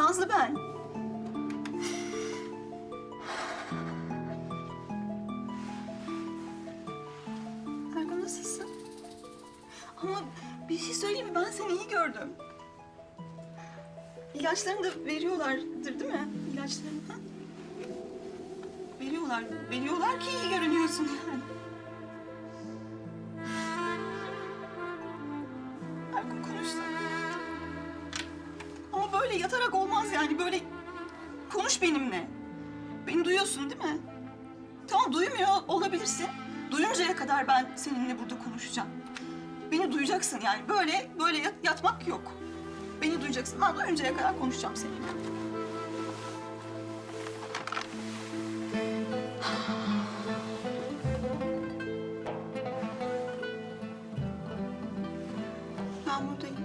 Nazlı ben. Ergun nasılsın? Ama bir şey söyleyeyim mi? Ben seni iyi gördüm. İlaçlarını da veriyorlardır değil mi? İlaçlarını. Ha? Veriyorlar. Veriyorlar ki iyi görünüyorsun yani. Ergun konuşsana. Ama böyle yatarak olmaz yani. Böyle konuş benimle. Beni duyuyorsun değil mi? Tamam duymuyor olabilirsin. Duyuncaya kadar ben seninle burada konuşacağım. Beni duyacaksın yani. Böyle yatmak yok. Beni duyacaksın. Ben duyuncaya kadar konuşacağım seninle. Ben buradayım.